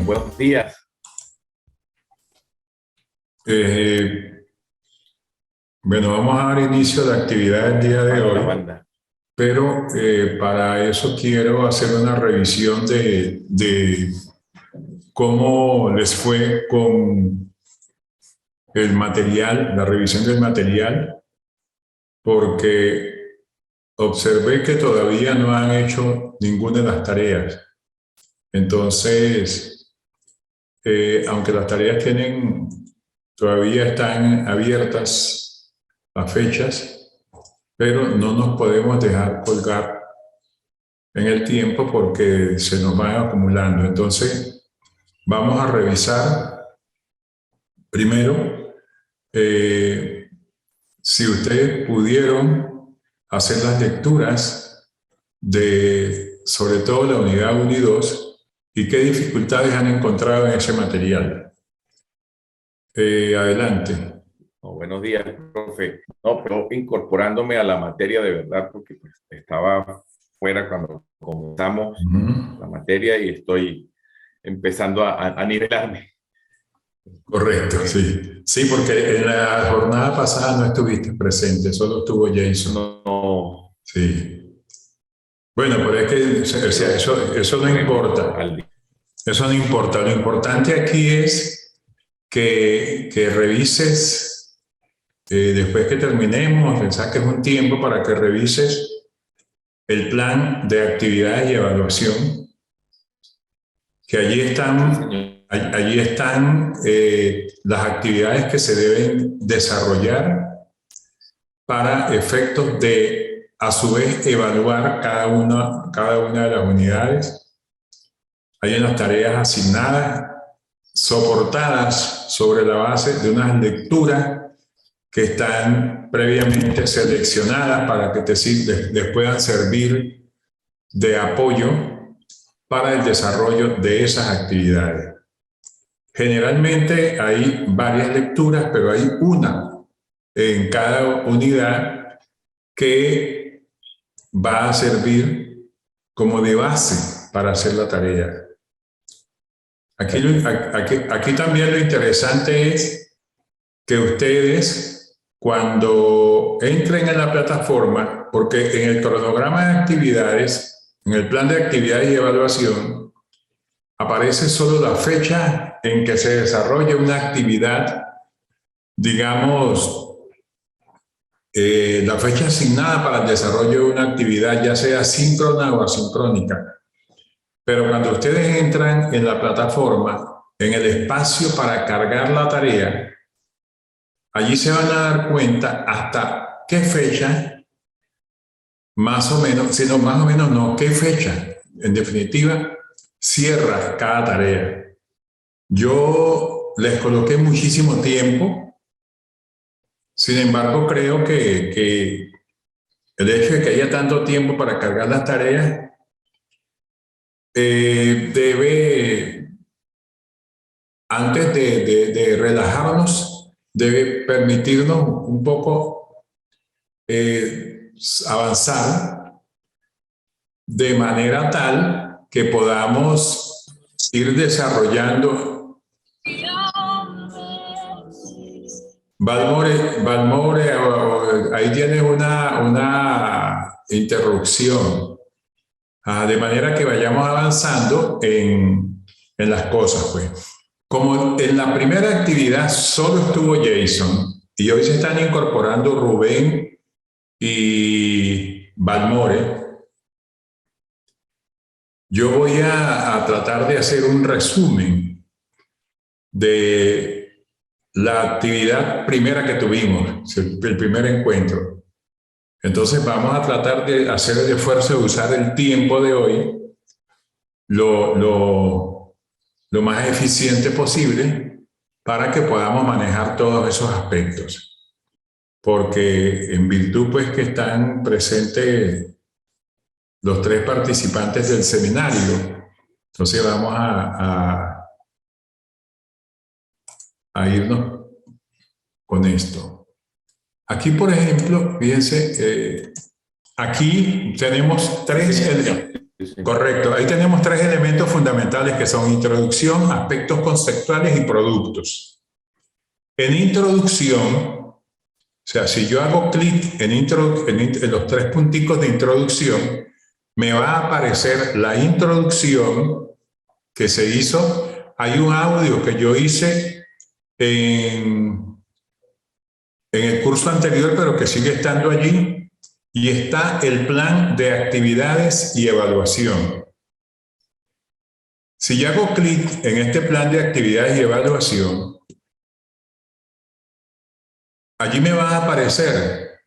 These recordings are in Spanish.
Buenos días. Bueno, vamos a dar inicio a la actividad del día de hoy, Banda. pero para eso quiero hacer una revisión de cómo les fue con el material, la revisión del material, porque observé que todavía no han hecho ninguna de las tareas. Entonces, aunque las tareas todavía están abiertas las fechas, pero no nos podemos dejar colgar en el tiempo porque se nos van acumulando. Entonces, vamos a revisar primero si ustedes pudieron hacer las lecturas sobre todo la unidad 1 y 2 y qué dificultades han encontrado en ese material. Adelante. Buenos días, profe. No, pero incorporándome a la materia de verdad, porque pues, estaba fuera cuando comenzamos la materia y estoy empezando a nivelarme. Correcto, sí. Sí, porque en la jornada pasada no estuviste presente, solo estuvo Jason. No. Sí. Bueno, pero es que o sea, eso no importa. Eso no importa. Lo importante aquí es que revises, después que terminemos, le saques un tiempo para que revises el plan de actividades y evaluación, que allí están las actividades que se deben desarrollar para efectos de, a su vez, evaluar cada una de las unidades. Hay unas tareas asignadas, soportadas sobre la base de unas lecturas que están previamente seleccionadas para que les puedan servir de apoyo para el desarrollo de esas actividades. Generalmente hay varias lecturas, pero hay una en cada unidad que va a servir como de base para hacer la tarea. Aquí también lo interesante es que ustedes, cuando entren en la plataforma, porque en el cronograma de actividades, en el plan de actividades y evaluación, aparece solo la fecha en que se desarrolla una actividad, digamos, la fecha asignada para el desarrollo de una actividad, ya sea síncrona o asincrónica. Pero cuando ustedes entran en la plataforma, en el espacio para cargar la tarea, allí se van a dar cuenta hasta qué fecha, más o menos, sino más o menos no, qué fecha, en definitiva, cierra cada tarea. Yo les coloqué muchísimo tiempo, sin embargo, creo que el hecho de que haya tanto tiempo para cargar las tareas debe, antes de relajarnos, debe permitirnos un poco avanzar de manera tal que podamos ir desarrollando. Valmore, ahí tienes una interrupción, de manera que vayamos avanzando en las cosas, pues. Como en la primera actividad solo estuvo Jason y hoy se están incorporando Rubén y Valmore, yo voy a tratar de hacer un resumen de la actividad primera que tuvimos, el primer encuentro. Entonces vamos a tratar de hacer el esfuerzo de usar el tiempo de hoy lo más eficiente posible para que podamos manejar todos esos aspectos. Porque en virtud pues que están presentes los 3 participantes del seminario, entonces vamos a irnos con esto. Aquí, por ejemplo, fíjense, aquí tenemos 3 sí. Correcto. Ahí tenemos tres elementos fundamentales que son introducción, aspectos conceptuales y productos. En introducción, o sea, si yo hago clic en los tres punticos de introducción, me va a aparecer la introducción que se hizo. Hay un audio que yo hice en el curso anterior, pero que sigue estando allí, y está el plan de actividades y evaluación. Si yo hago clic en este plan de actividades y evaluación, allí me van a aparecer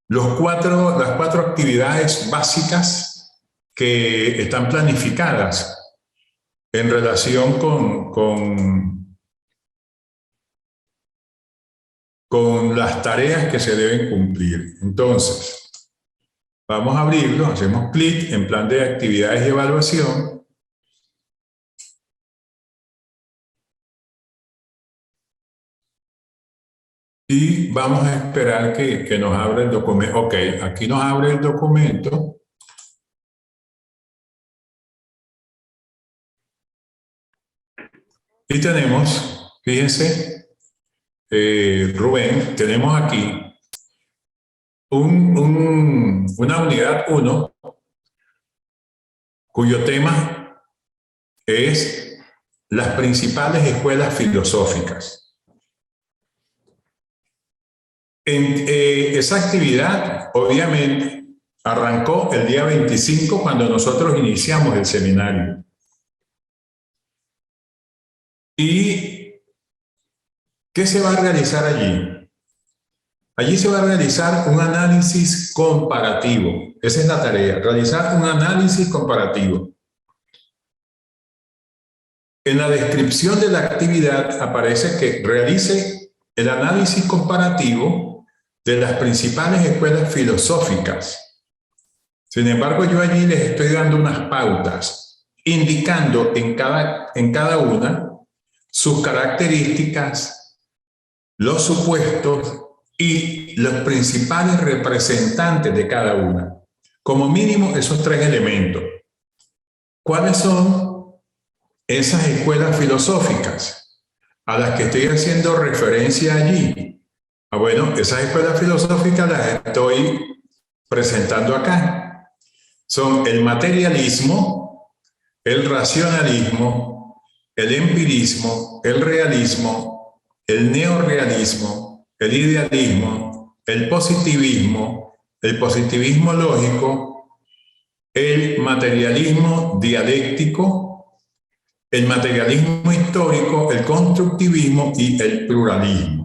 las cuatro actividades básicas que están planificadas en relación con las tareas que se deben cumplir. Entonces, vamos a abrirlo, hacemos clic en plan de actividades y evaluación. Y vamos a esperar que nos abra el documento. Ok, aquí nos abre el documento. Y tenemos, fíjense, Rubén, tenemos aquí una unidad 1 cuyo tema es las principales escuelas filosóficas. Esa actividad, obviamente, arrancó el día 25 cuando nosotros iniciamos el seminario. ¿Y qué se va a realizar allí? Allí se va a realizar un análisis comparativo. Esa es la tarea, realizar un análisis comparativo. En la descripción de la actividad aparece que realice el análisis comparativo de las principales escuelas filosóficas. Sin embargo, yo allí les estoy dando unas pautas, indicando en cada una sus características, los supuestos y los principales representantes de cada una. Como mínimo, esos tres elementos. ¿Cuáles son esas escuelas filosóficas a las que estoy haciendo referencia allí? Bueno, esas escuelas filosóficas las estoy presentando acá. Son el materialismo, el racionalismo, el empirismo, el realismo, el neorrealismo, el idealismo, el positivismo lógico, el materialismo dialéctico, el materialismo histórico, el constructivismo y el pluralismo.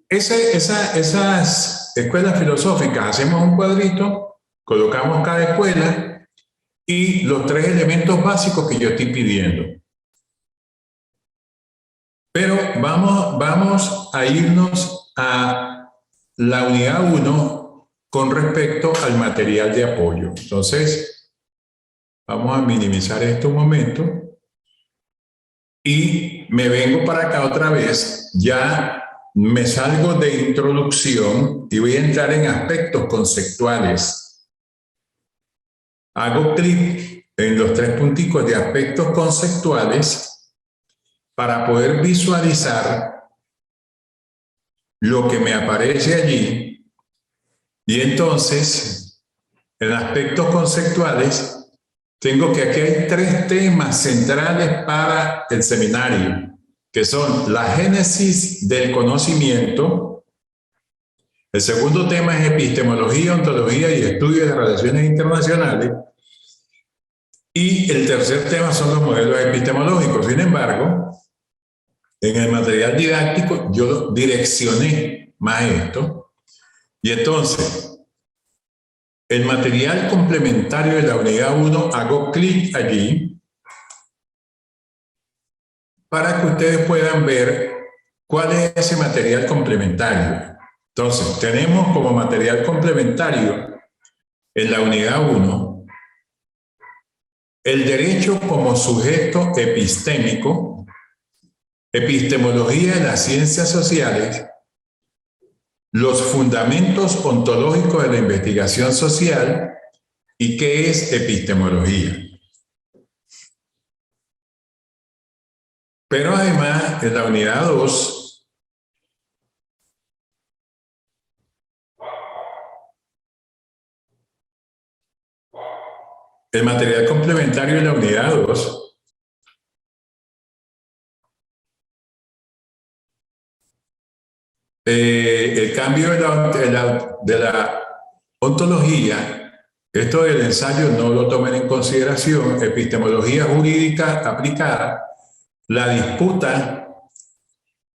Esas escuelas filosóficas, hacemos un cuadrito, colocamos cada escuela y los tres elementos básicos que yo estoy pidiendo. Pero vamos a irnos a la unidad 1 con respecto al material de apoyo. Entonces, vamos a minimizar esto un momento y me vengo para acá otra vez. Ya me salgo de introducción y voy a entrar en aspectos conceptuales. Hago clic en los tres punticos de aspectos conceptuales para poder visualizar lo que me aparece allí. Y entonces, en aspectos conceptuales, tengo que aquí hay tres temas centrales para el seminario, que son la génesis del conocimiento. El segundo tema es epistemología, ontología y estudio de relaciones internacionales. Y el tercer tema son los modelos epistemológicos. Sin embargo, en el material didáctico yo direccioné más esto. Y entonces, el material complementario de la unidad 1, hago clic allí para que ustedes puedan ver cuál es ese material complementario. Entonces, tenemos como material complementario en la unidad 1 el derecho como sujeto epistémico, epistemología de las ciencias sociales los fundamentos ontológicos de la investigación social y qué es epistemología. Pero además, en la unidad 2, el material complementario de la unidad 2 el cambio de la ontología, esto del ensayo no lo tomen en consideración, epistemología jurídica aplicada, la disputa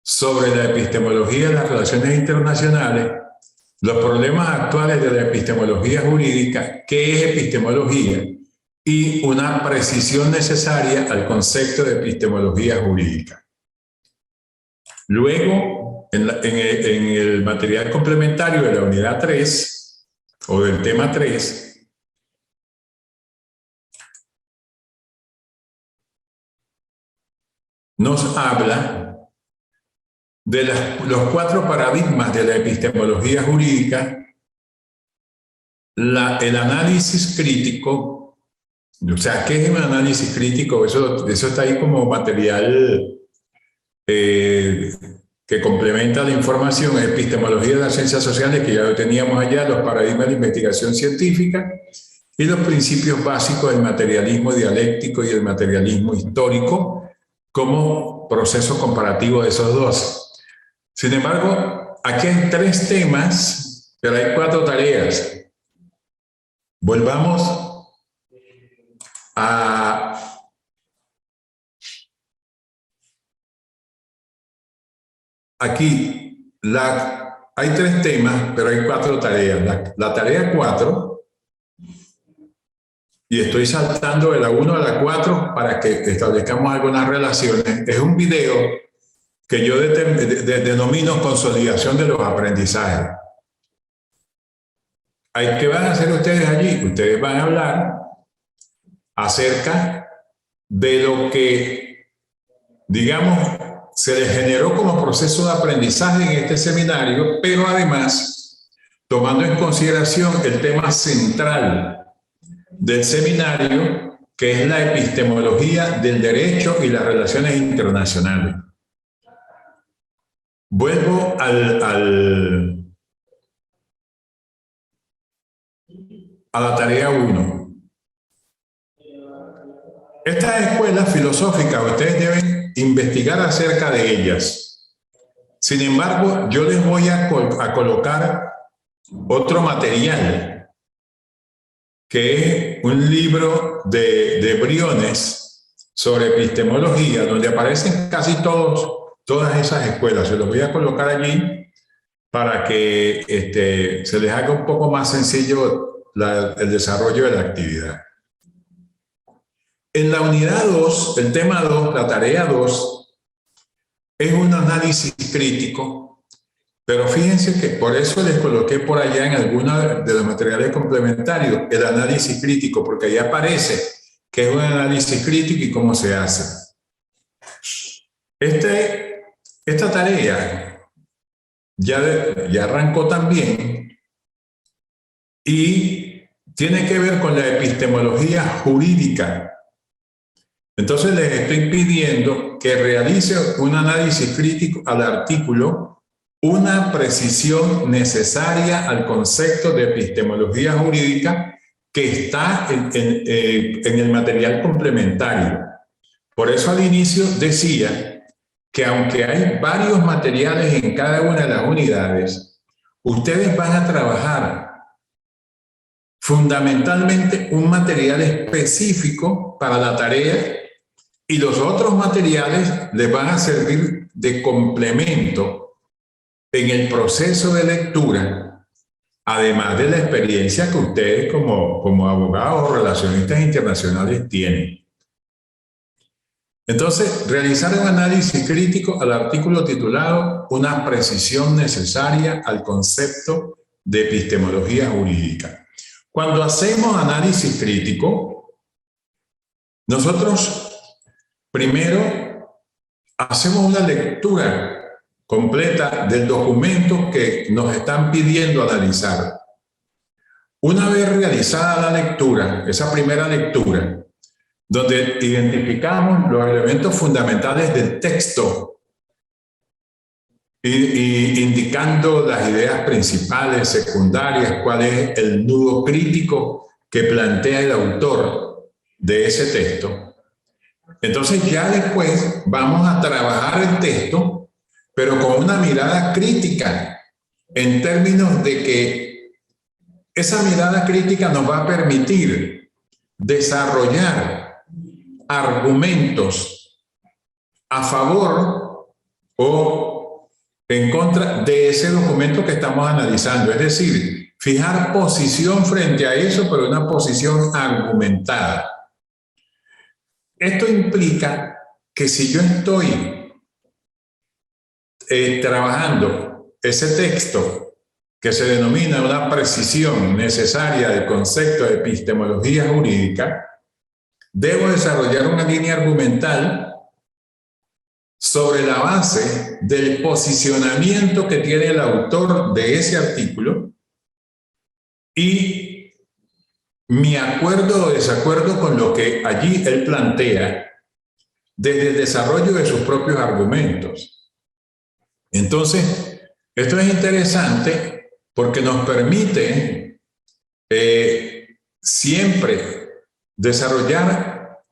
sobre la epistemología de las relaciones internacionales, los problemas actuales de la epistemología jurídica, qué es epistemología, y una precisión necesaria al concepto de epistemología jurídica. Luego, en el material complementario de la unidad 3, o del tema 3, nos habla de los 4 paradigmas de la epistemología jurídica, el análisis crítico. O sea, ¿qué es un análisis crítico? Eso está ahí como material que complementa la información, epistemología de las ciencias sociales, que ya lo teníamos allá, los paradigmas de investigación científica y los principios básicos del materialismo dialéctico y el materialismo histórico como proceso comparativo de esos dos. Sin embargo, aquí hay 3 temas, pero hay 4 tareas. Volvamos a aquí. Hay 3 temas, pero hay 4 tareas. La tarea 4, y estoy saltando de la 1 a la 4 para que establezcamos algunas relaciones, es un video que yo denomino consolidación de los aprendizajes. ¿Qué van a hacer ustedes allí? Ustedes van a hablar acerca de lo que, digamos, se les generó como proceso de aprendizaje en este seminario, pero además, tomando en consideración el tema central del seminario, que es la epistemología del derecho y las relaciones internacionales. Vuelvo a la tarea 1. Estas escuelas filosóficas, ustedes deben investigar acerca de ellas. Sin embargo, yo les voy a colocar otro material, que es un libro de Briones sobre epistemología, donde aparecen casi todas esas escuelas. Se los voy a colocar allí para que se les haga un poco más sencillo el desarrollo de la actividad. En la unidad 2, el tema 2, la tarea 2, es un análisis crítico, pero fíjense que por eso les coloqué por allá en algunos de los materiales complementarios el análisis crítico, porque ahí aparece que es un análisis crítico y cómo se hace. Esta tarea ya arrancó también y tiene que ver con la epistemología jurídica. Entonces les estoy pidiendo que realice un análisis crítico al artículo, una precisión necesaria al concepto de epistemología jurídica que está en el material complementario. Por eso al inicio decía que aunque hay varios materiales en cada una de las unidades, ustedes van a trabajar fundamentalmente un material específico para la tarea y los otros materiales les van a servir de complemento en el proceso de lectura, además de la experiencia que ustedes como abogados o relacionistas internacionales tienen. Entonces, realizar un análisis crítico al artículo titulado Una precisión necesaria al concepto de epistemología jurídica. Cuando hacemos análisis crítico, nosotros primero hacemos una lectura completa del documento que nos están pidiendo analizar. Una vez realizada la lectura, esa primera lectura, donde identificamos los elementos fundamentales del texto y indicando las ideas principales, secundarias, cuál es el nudo crítico que plantea el autor de ese texto. Entonces ya después vamos a trabajar el texto, pero con una mirada crítica, en términos de que esa mirada crítica nos va a permitir desarrollar argumentos a favor o en contra de ese documento que estamos analizando. Es decir, fijar posición frente a eso, pero una posición argumentada. Esto implica que si yo estoy trabajando ese texto que se denomina una precisión necesaria del concepto de epistemología jurídica, debo desarrollar una línea argumental sobre la base del posicionamiento que tiene el autor de ese artículo y mi acuerdo o desacuerdo con lo que allí él plantea desde el desarrollo de sus propios argumentos. Entonces, esto es interesante porque nos permite siempre desarrollar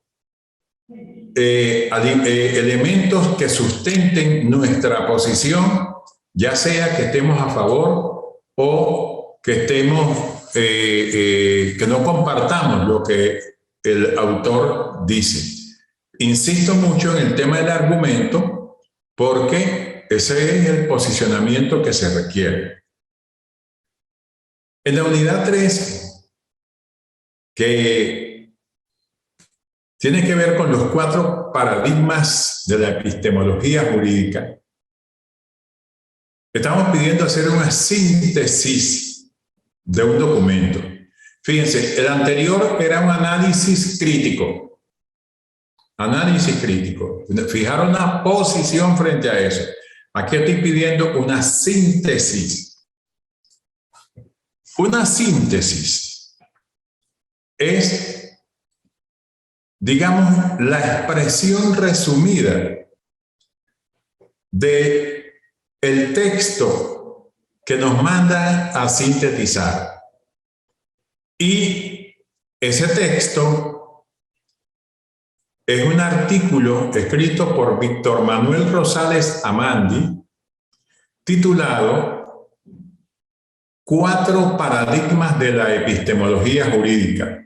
elementos que sustenten nuestra posición, ya sea que estemos a favor o que estemos, que no compartamos lo que el autor dice. Insisto mucho en el tema del argumento porque ese es el posicionamiento que se requiere. En la unidad 3, que tiene que ver con los 4 paradigmas de la epistemología jurídica, estamos pidiendo hacer una síntesis de un documento. Fíjense, el anterior era un análisis crítico. Análisis crítico. Fijar una posición frente a eso. Aquí estoy pidiendo una síntesis. Una síntesis es, digamos, la expresión resumida de el texto que nos manda a sintetizar. Y ese texto es un artículo escrito por Víctor Manuel Rosales Amandi, titulado 4 paradigmas de la epistemología jurídica.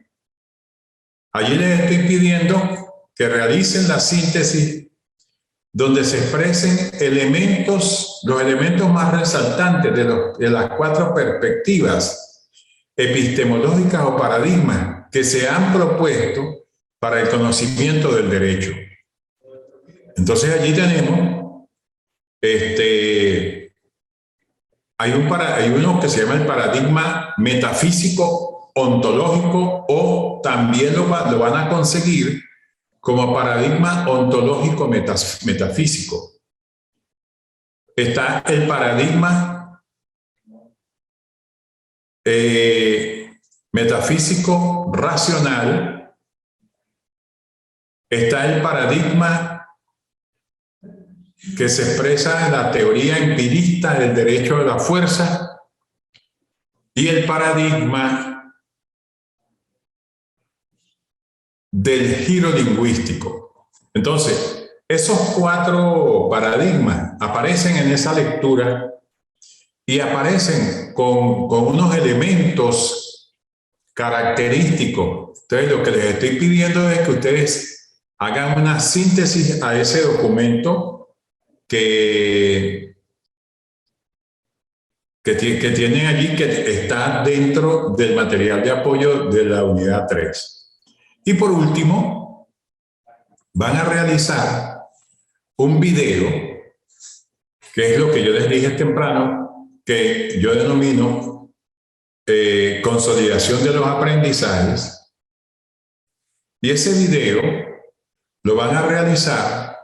Allí les estoy pidiendo que realicen la síntesis donde se expresen los elementos más resaltantes de las 4 perspectivas epistemológicas o paradigmas que se han propuesto para el conocimiento del derecho. Entonces allí tenemos hay uno que se llama el paradigma metafísico ontológico, o también lo van a conseguir como paradigma ontológico metafísico. Está el paradigma metafísico racional. Está el paradigma que se expresa en la teoría empirista del derecho de la fuerza, y el paradigma del giro lingüístico. Entonces, esos 4 paradigmas aparecen en esa lectura y aparecen con unos elementos característicos. Entonces, lo que les estoy pidiendo es que ustedes hagan una síntesis a ese documento que tienen allí, que está dentro del material de apoyo de la unidad 3. Y por último, van a realizar un video, que es lo que yo les dije temprano, que yo denomino consolidación de los aprendizajes. Y ese video lo van a realizar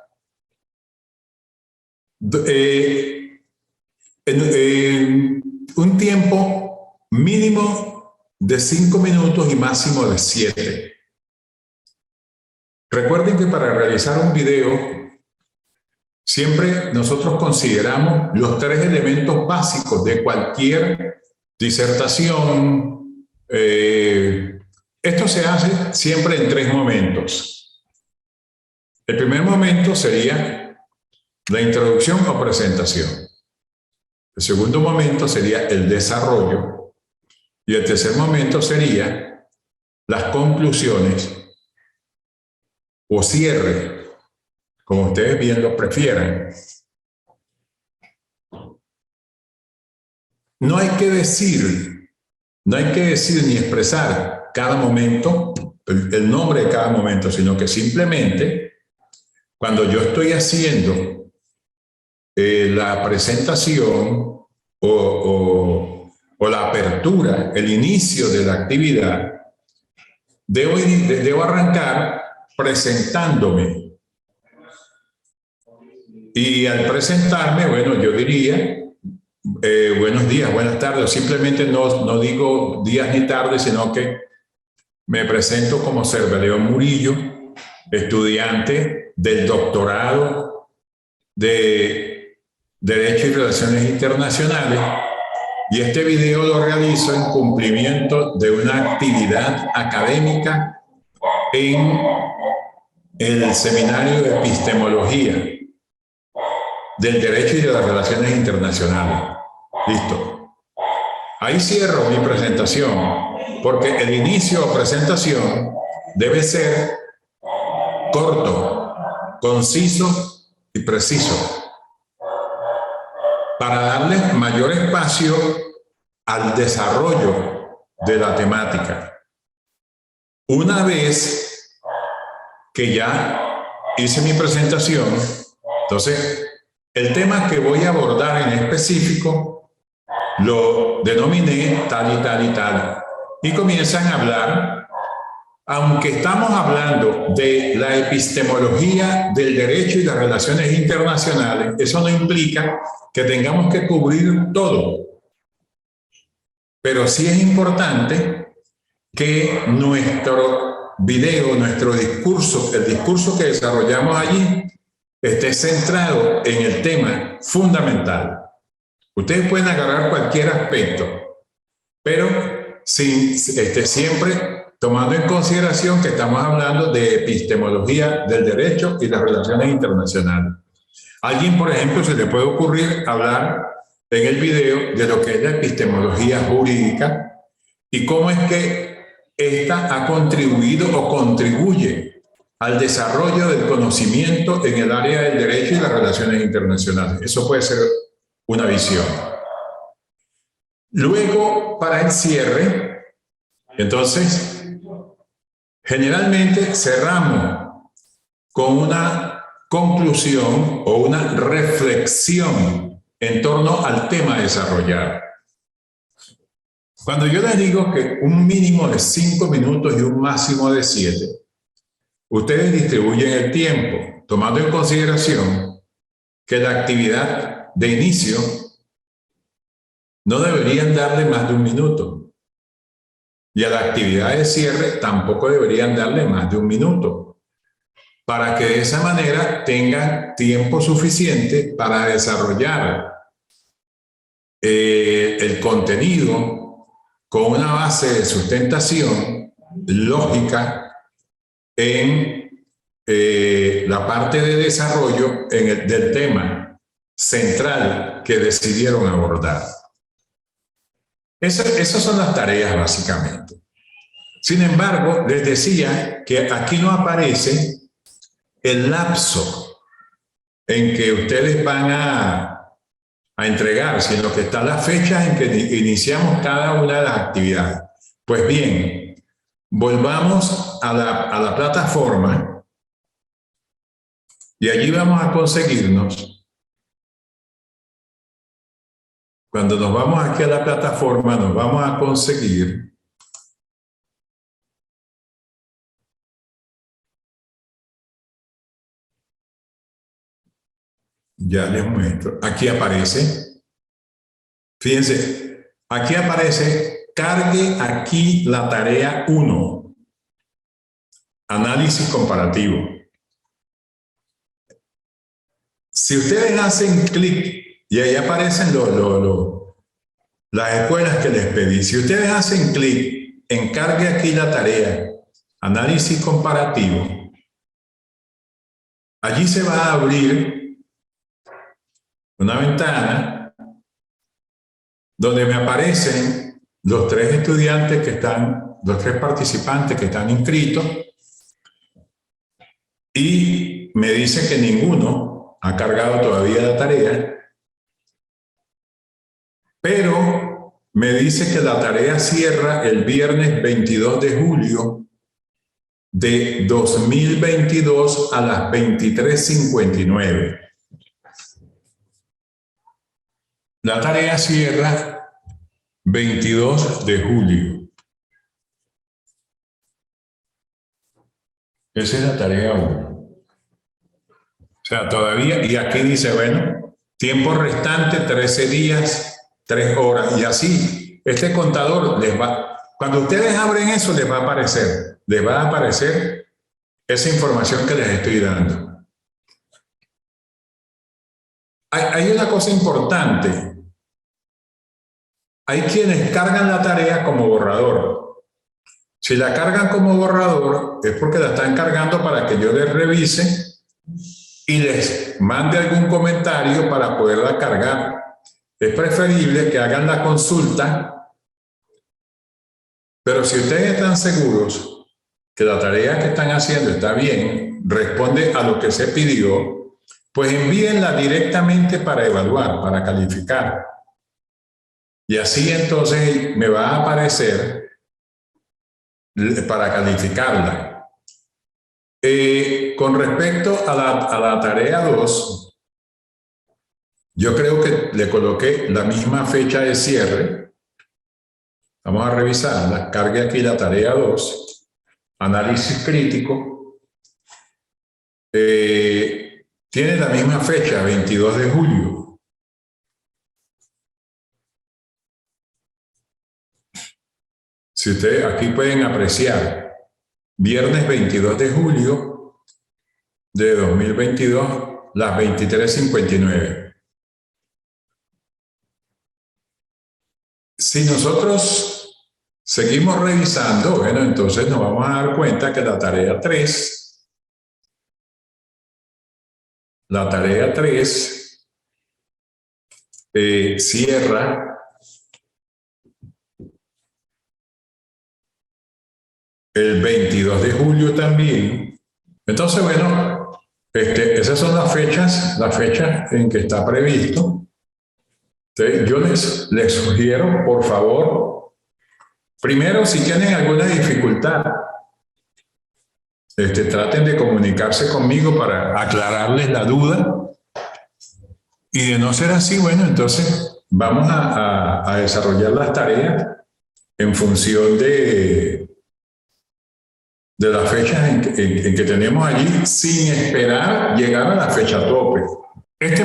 en un tiempo mínimo de 5 minutos y máximo de 7. Recuerden que para realizar un video, siempre nosotros consideramos los 3 elementos básicos de cualquier disertación. Esto se hace siempre en 3 momentos. El primer momento sería la introducción o presentación. El segundo momento sería el desarrollo. Y el tercer momento sería las conclusiones o cierre, como ustedes bien lo prefieran. No hay que decir ni expresar cada momento, el nombre de cada momento, sino que simplemente cuando yo estoy haciendo la presentación o la apertura, el inicio de la actividad, debo arrancar presentándome. Y al presentarme, bueno, yo diría buenos días, buenas tardes, o simplemente no digo días ni tardes, sino que me presento como Cerveleón Murillo, estudiante del doctorado de Derecho y Relaciones Internacionales, y este video lo realizo en cumplimiento de una actividad académica en el Seminario de Epistemología del Derecho y de las Relaciones Internacionales. Listo. Ahí cierro mi presentación, porque el inicio o presentación debe ser corto, conciso y preciso, para darle mayor espacio al desarrollo de la temática. Una vez que ya hice mi presentación, entonces el tema que voy a abordar en específico lo denominé tal y tal y tal. Y comienzan a hablar, aunque estamos hablando de la epistemología del derecho y las relaciones internacionales, eso no implica que tengamos que cubrir todo. Pero sí es importante que nuestro video, nuestro discurso, el discurso que desarrollamos allí, esté centrado en el tema fundamental. Ustedes pueden agarrar cualquier aspecto, pero siempre tomando en consideración que estamos hablando de epistemología del derecho y las relaciones internacionales. A alguien, por ejemplo, se le puede ocurrir hablar en el video de lo que es la epistemología jurídica y cómo es que ésta ha contribuido o contribuye al desarrollo del conocimiento en el área del derecho y las relaciones internacionales. Eso puede ser una visión. Luego, para el cierre, entonces, generalmente cerramos con una conclusión o una reflexión en torno al tema desarrollado. Cuando yo les digo que un mínimo de 5 minutos y un máximo de 7, ustedes distribuyen el tiempo, tomando en consideración que la actividad de inicio no deberían darle más de 1 minuto. Y a la actividad de cierre tampoco deberían darle más de 1 minuto. Para que de esa manera tengan tiempo suficiente para desarrollar el contenido con una base de sustentación lógica en la parte de desarrollo del tema central que decidieron abordar. Esas son las tareas básicamente. Sin embargo, les decía que aquí no aparece el lapso en que ustedes van a entregar, sino que está la fecha en que iniciamos cada una de las actividades. Pues bien, volvamos a la plataforma y allí vamos a conseguirnos. Cuando nos vamos aquí a la plataforma, nos vamos a conseguir Ya les muestro. Aquí aparece, fíjense, aquí aparece, cargue aquí la tarea 1, análisis comparativo. Si ustedes hacen clic, y ahí aparecen las escuelas que les pedí, si ustedes hacen clic en cargue aquí la tarea, análisis comparativo, allí se va a abrir una ventana donde me aparecen los tres estudiantes que están, los tres participantes que están inscritos, y me dice que ninguno ha cargado todavía la tarea, pero me dice que la tarea cierra el viernes 22 de julio de 2022 a las 23:59. La tarea cierra 22 de julio. Esa es la tarea 1. O sea, todavía, y aquí dice, bueno, tiempo restante, 13 días, 3 horas, y así. Este contador les va, cuando ustedes abren eso, les va a aparecer esa información que les estoy dando. Hay una cosa importante. Hay quienes cargan la tarea como borrador. Si la cargan como borrador, es porque la están cargando para que yo les revise y les mande algún comentario para poderla cargar. Es preferible que hagan la consulta, pero si ustedes están seguros que la tarea que están haciendo está bien, responde a lo que se pidió, pues envíenla directamente para evaluar, para calificar. Y así entonces me va a aparecer para calificarla. Con respecto a la tarea 2, yo creo que le coloqué la misma fecha de cierre. Vamos a revisarla. Cargue aquí la tarea 2, análisis crítico. Tiene la misma fecha, 22 de julio. Si ustedes aquí pueden apreciar, viernes 22 de julio de 2022, las 23:59. Si nosotros seguimos revisando, bueno, entonces nos vamos a dar cuenta que la tarea 3 cierra el 22 de julio también. Entonces, bueno, esas son las fechas en que está previsto. Entonces, yo les sugiero, por favor, primero, si tienen alguna dificultad, traten de comunicarse conmigo para aclararles la duda. Y de no ser así, bueno, entonces vamos a desarrollar las tareas en función de las fechas en que tenemos allí, sin esperar llegar a la fecha tope. Este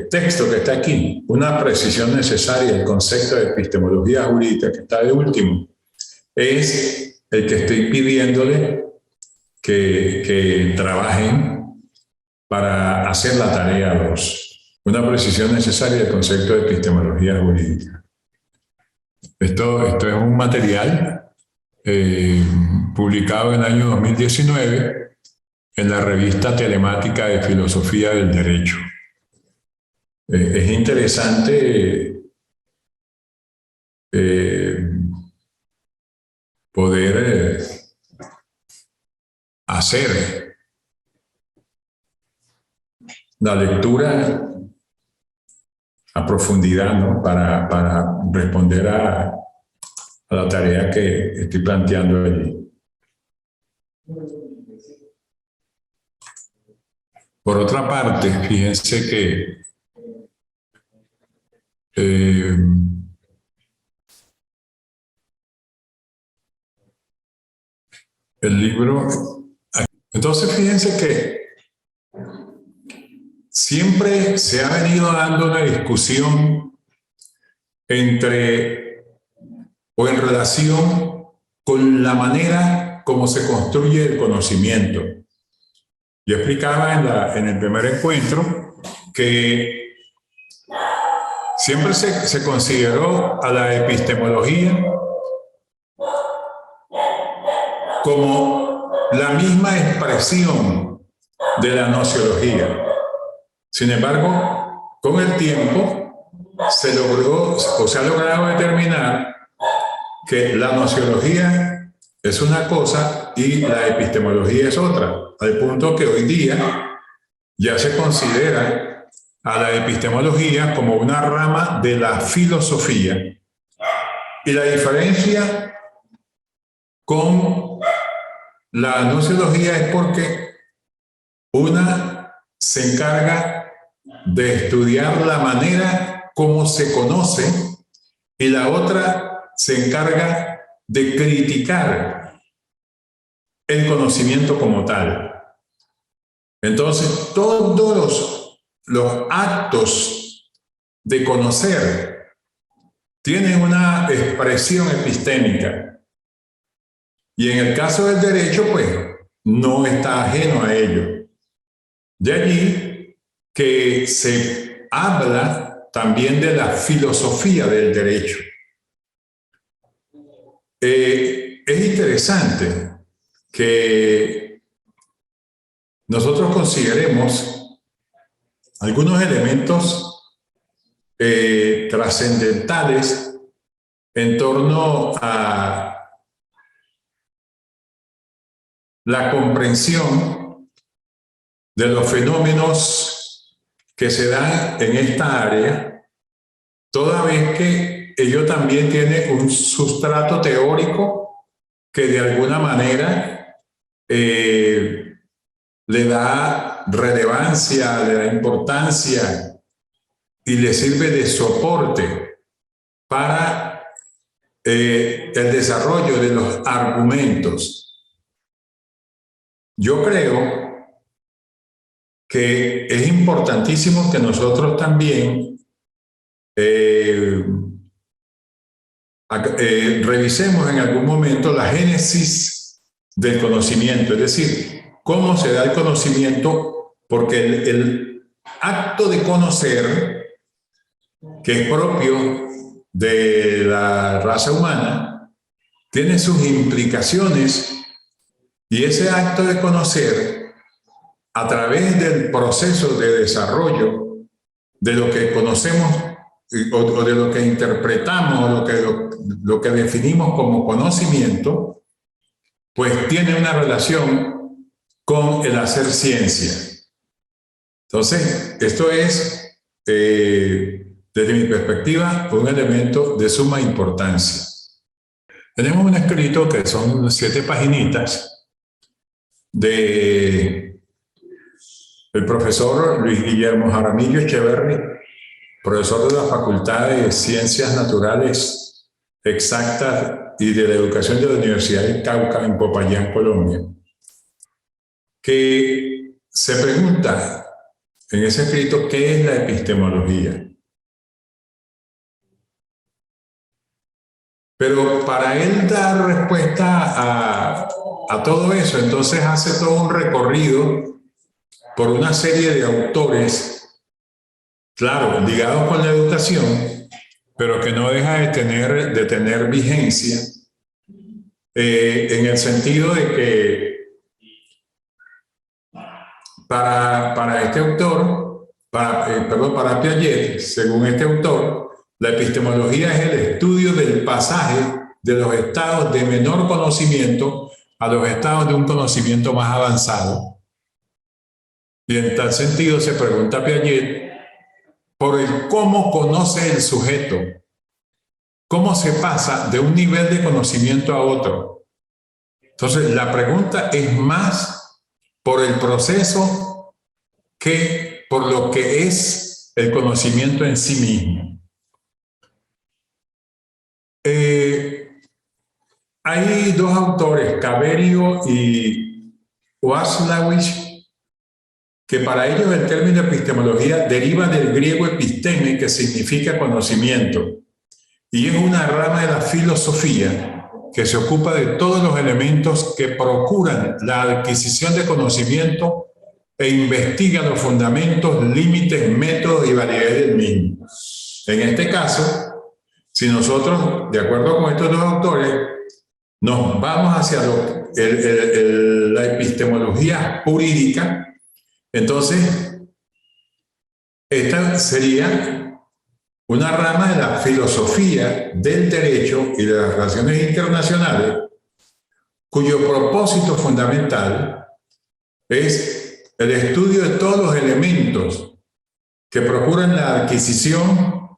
texto que está aquí, una precisión necesaria del concepto de epistemología jurídica, que está de último, es el que estoy pidiéndole que trabajen para hacer la tarea 2. Una precisión necesaria del concepto de epistemología jurídica. Esto es un material publicado en el año 2019 en la revista telemática de Filosofía del Derecho. Es interesante poder hacer la lectura a profundidad, ¿no? para responder a la tarea que estoy planteando allí. Por otra parte, fíjense que el libro... Entonces, fíjense que siempre se ha venido dando una discusión entre o en relación con la manera como se construye el conocimiento. Yo explicaba en el primer encuentro que siempre se consideró a la epistemología como la misma expresión de la nociología. Sin embargo, con el tiempo se logró o se ha logrado determinar que la nociología es una cosa y la epistemología es otra, al punto que hoy día ya se considera a la epistemología como una rama de la filosofía. Y la diferencia con la nociología es porque una se encarga de estudiar la manera como se conoce y la otra se encarga de criticar el conocimiento como tal. Entonces, todos los actos de conocer tienen una expresión epistémica. Y en el caso del derecho, pues, no está ajeno a ello. De allí que se habla también de la filosofía del derecho. Es interesante que nosotros consideremos algunos elementos trascendentales en torno a la comprensión de los fenómenos que se dan en esta área, toda vez que ello también tiene un sustrato teórico que de alguna manera le da relevancia, le da importancia y le sirve de soporte para el desarrollo de los argumentos. Yo creo que es importantísimo que nosotros también revisemos en algún momento la génesis del conocimiento, es decir, cómo se da el conocimiento, porque el acto de conocer, que es propio de la raza humana, tiene sus implicaciones, y ese acto de conocer, a través del proceso de desarrollo de lo que conocemos o de lo que interpretamos, lo que definimos como conocimiento, pues tiene una relación con el hacer ciencia. Entonces, esto es, desde mi perspectiva, un elemento de suma importancia. Tenemos un escrito que son 7 paginitas de el profesor Luis Guillermo Jaramillo Echeverri, profesor de la Facultad de Ciencias Naturales Exactas y de la Educación de la Universidad del Cauca en Popayán, Colombia, que se pregunta en ese escrito ¿qué es la epistemología? Pero para él dar respuesta a todo eso, entonces hace todo un recorrido por una serie de autores, claro, ligados con la educación, pero que no deja de tener vigencia, en el sentido de que para este autor, para Piaget, según este autor, la epistemología es el estudio del pasaje de los estados de menor conocimiento a los estados de un conocimiento más avanzado. Y en tal sentido se pregunta Piaget por el cómo conoce el sujeto, cómo se pasa de un nivel de conocimiento a otro. Entonces, la pregunta es más por el proceso que por lo que es el conocimiento en sí mismo. Hay 2 autores, Caverio y Waslawicz, que para ellos el término epistemología deriva del griego episteme, que significa conocimiento, y es una rama de la filosofía que se ocupa de todos los elementos que procuran la adquisición de conocimiento e investiga los fundamentos, límites, métodos y validez del mismo. En este caso, si nosotros, de acuerdo con estos dos autores, nos vamos hacia la epistemología jurídica, entonces esta sería una rama de la filosofía del derecho y de las relaciones internacionales, cuyo propósito fundamental es el estudio de todos los elementos que procuran la adquisición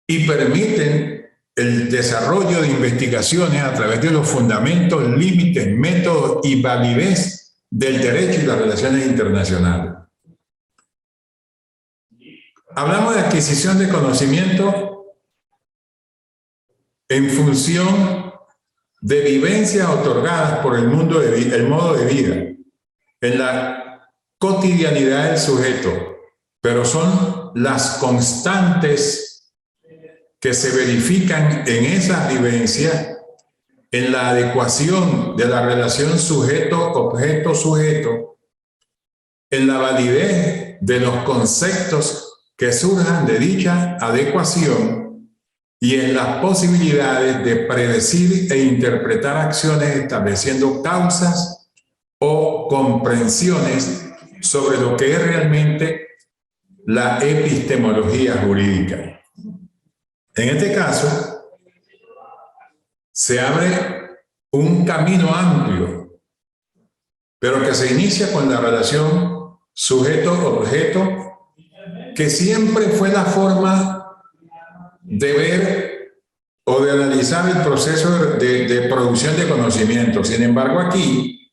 y permiten el desarrollo de investigaciones a través de los fundamentos, límites, métodos y validez del derecho y las relaciones internacionales. Hablamos de adquisición de conocimiento en función de vivencias otorgadas por el modo de vida, en la cotidianidad del sujeto, pero son las constantes que se verifican en esas vivencias, en la adecuación de la relación sujeto-objeto-sujeto, en la validez de los conceptos que surjan de dicha adecuación y en las posibilidades de predecir e interpretar acciones estableciendo causas o comprensiones sobre lo que es realmente la epistemología jurídica. En este caso, se abre un camino amplio, pero que se inicia con la relación sujeto-objeto, que siempre fue la forma de ver o de analizar el proceso de producción de conocimiento. Sin embargo, aquí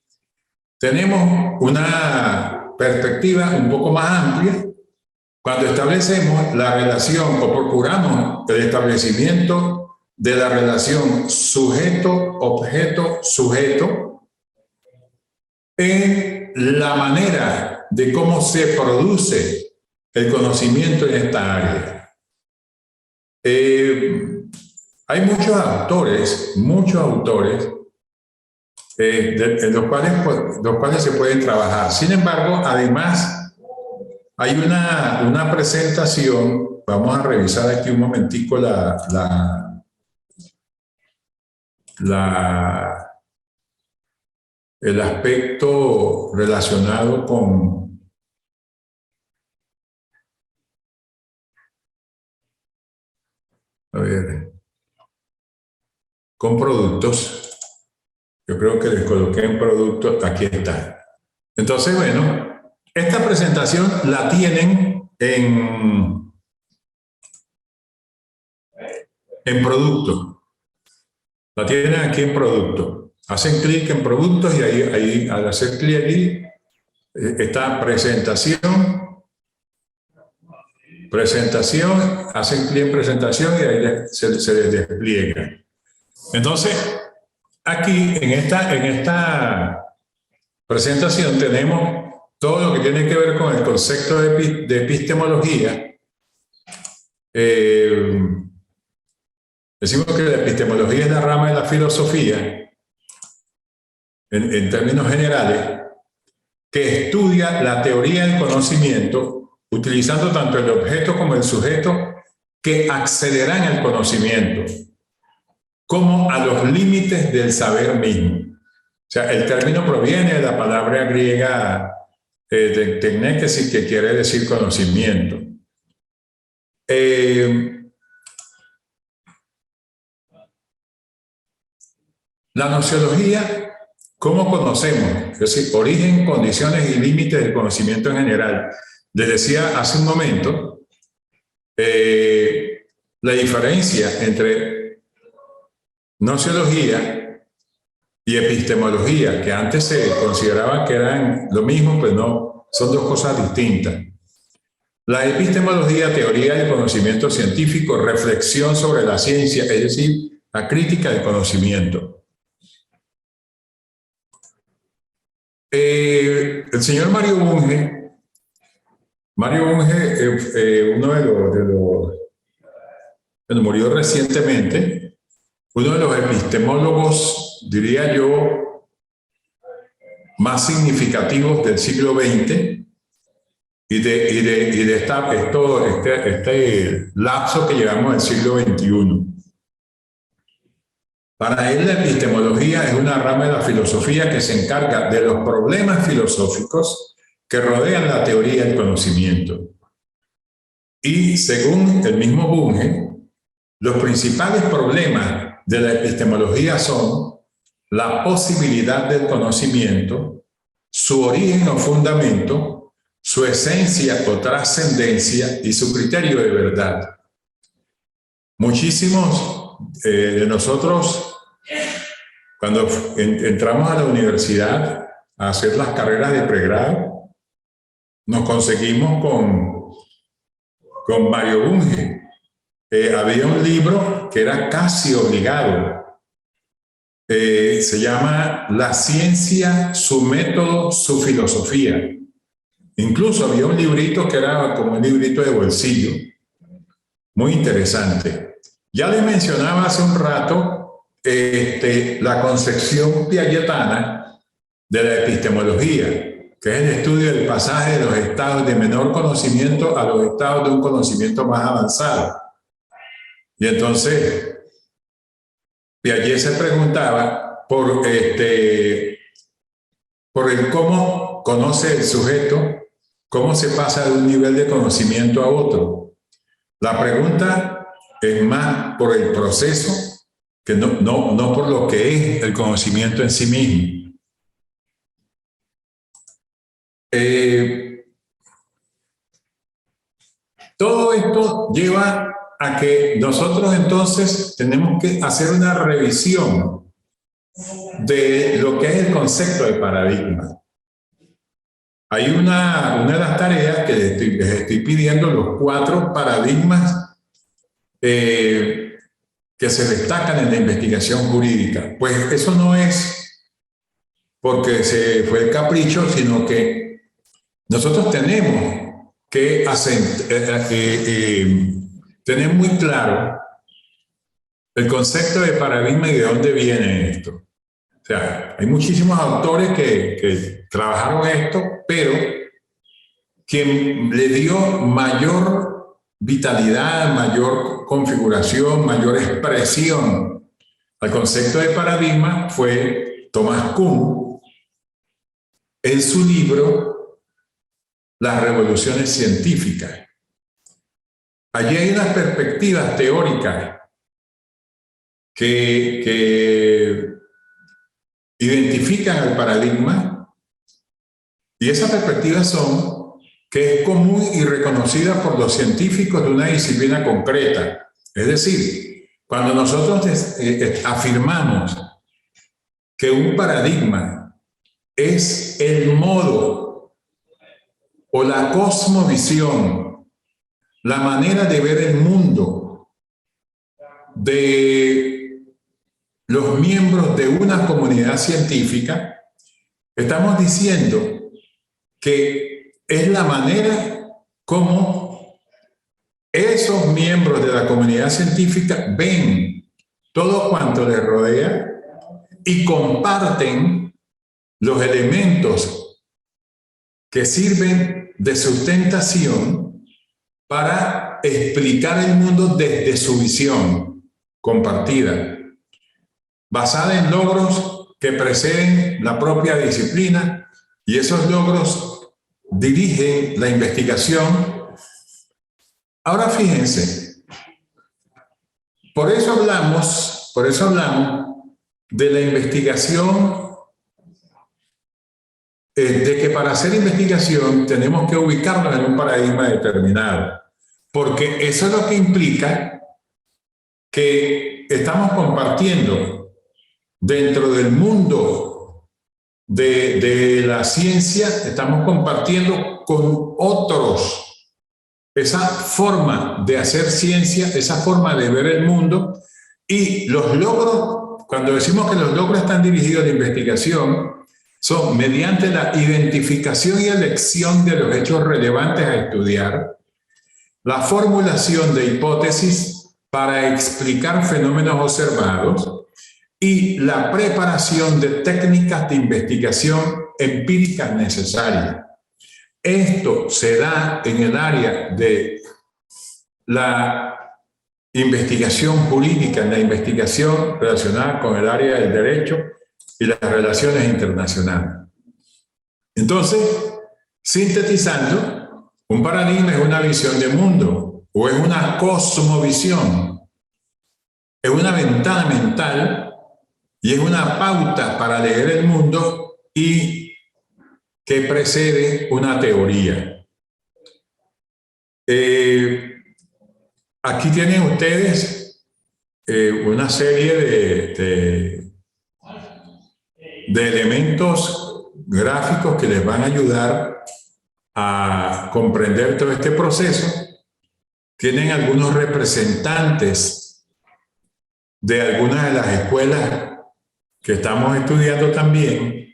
tenemos una perspectiva un poco más amplia cuando establecemos la relación o procuramos el establecimiento de la relación sujeto-objeto-sujeto en la manera de cómo se produce el conocimiento en esta área. Hay muchos autores en los cuales se pueden trabajar. Sin embargo, además, hay una presentación. Vamos a revisar aquí un momentico el aspecto relacionado con productos. Yo creo que les coloqué en productos, aquí está. Entonces, bueno, esta presentación la tienen en producto. La tienen aquí en producto. Hacen clic en productos y ahí al hacer clic allí está presentación, hacen clic en presentación y ahí se les despliega. Entonces, aquí en esta presentación tenemos todo lo que tiene que ver con el concepto de epistemología. Decimos que la epistemología es la rama de la filosofía, en términos generales, que estudia la teoría del conocimiento, utilizando tanto el objeto como el sujeto que accederán al conocimiento, como a los límites del saber mismo. O sea, el término proviene de la palabra griega tecnekesis, que quiere decir conocimiento. La nociología, ¿cómo conocemos? Es decir, origen, condiciones y límites del conocimiento en general. Les decía hace un momento la diferencia entre nociología y epistemología, que antes se consideraban que eran lo mismo, pues no, son dos cosas distintas. La epistemología, teoría del conocimiento científico, reflexión sobre la ciencia, es decir, la crítica del conocimiento. El señor Mario Bunge Mario Bunge, uno de los bueno, murió recientemente, uno de los epistemólogos, diría yo, más significativos del siglo XX y de este lapso que llevamos del siglo XXI. Para él, la epistemología es una rama de la filosofía que se encarga de los problemas filosóficos que rodean la teoría del conocimiento. Y según el mismo Bunge, los principales problemas de la epistemología son la posibilidad del conocimiento, su origen o fundamento, su esencia o trascendencia y su criterio de verdad. Muchísimos de nosotros, cuando entramos a la universidad a hacer las carreras de pregrado, nos conseguimos con Mario Bunge. Había un libro que era casi obligado. Se llama La ciencia, su método, su filosofía. Incluso había un librito que era como un librito de bolsillo, muy interesante. Ya les mencionaba hace un rato la concepción piagetana de la epistemología, que es el estudio del pasaje de los estados de menor conocimiento a los estados de un conocimiento más avanzado. Y entonces Piaget se preguntaba por el cómo conoce el sujeto, cómo se pasa de un nivel de conocimiento a otro. La pregunta es más por el proceso que no por lo que es el conocimiento en sí mismo. Todo esto lleva a que nosotros entonces tenemos que hacer una revisión de lo que es el concepto de paradigma. Hay una de las tareas que les estoy pidiendo, los 4 paradigmas que se destacan en la investigación jurídica. Pues eso no es porque se fue el capricho, sino que nosotros tenemos que tener muy claro el concepto de paradigma y de dónde viene esto. O sea, hay muchísimos autores que trabajaron esto, pero quien le dio mayor vitalidad, mayor configuración, mayor expresión al concepto de paradigma fue Thomas Kuhn en su libro Las revoluciones científicas. Allí hay unas perspectivas teóricas que identifican el paradigma, y esas perspectivas son que es común y reconocida por los científicos de una disciplina concreta. Es decir, cuando nosotros afirmamos que un paradigma es el modo o la cosmovisión, la manera de ver el mundo de los miembros de una comunidad científica, estamos diciendo que es la manera como esos miembros de la comunidad científica ven todo cuanto les rodea y comparten los elementos que sirven de sustentación para explicar el mundo desde su visión compartida, basada en logros que preceden la propia disciplina, y esos logros dirigen la investigación. Ahora fíjense, por eso hablamos de la investigación, de que para hacer investigación tenemos que ubicarnos en un paradigma determinado, porque eso es lo que implica que estamos compartiendo dentro del mundo de la ciencia, estamos compartiendo con otros esa forma de hacer ciencia, esa forma de ver el mundo, y los logros, cuando decimos que los logros están dirigidos a la investigación, son mediante la identificación y elección de los hechos relevantes a estudiar, la formulación de hipótesis para explicar fenómenos observados y la preparación de técnicas de investigación empíricas necesarias. Esto se da en el área de la investigación jurídica, en la investigación relacionada con el área del derecho y las relaciones internacionales. Entonces, sintetizando, un paradigma es una visión de mundo o es una cosmovisión, es una ventana mental y es una pauta para leer el mundo y que precede una teoría. Aquí tienen ustedes una serie de elementos gráficos que les van a ayudar a comprender todo este proceso. Tienen algunos representantes de algunas de las escuelas que estamos estudiando también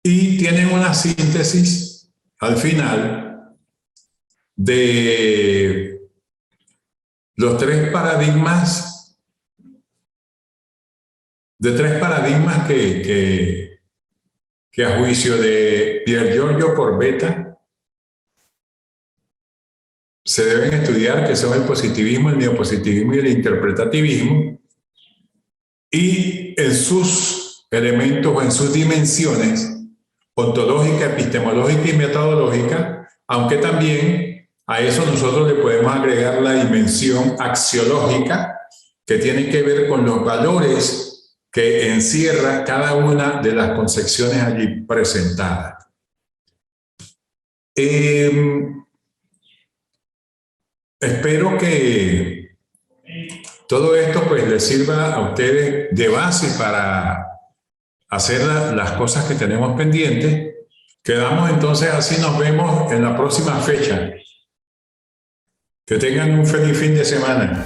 y tienen una síntesis al final de los tres paradigmas, que a juicio de Pier Giorgio Corbetta se deben estudiar, que son el positivismo, el neopositivismo y el interpretativismo, y en sus elementos o en sus dimensiones ontológica, epistemológica y metodológica, aunque también a eso nosotros le podemos agregar la dimensión axiológica, que tiene que ver con los valores que encierra cada una de las concepciones allí presentadas. Espero que todo esto pues les sirva a ustedes de base para hacer las cosas que tenemos pendientes. Quedamos entonces así, nos vemos en la próxima fecha. Que tengan un feliz fin de semana.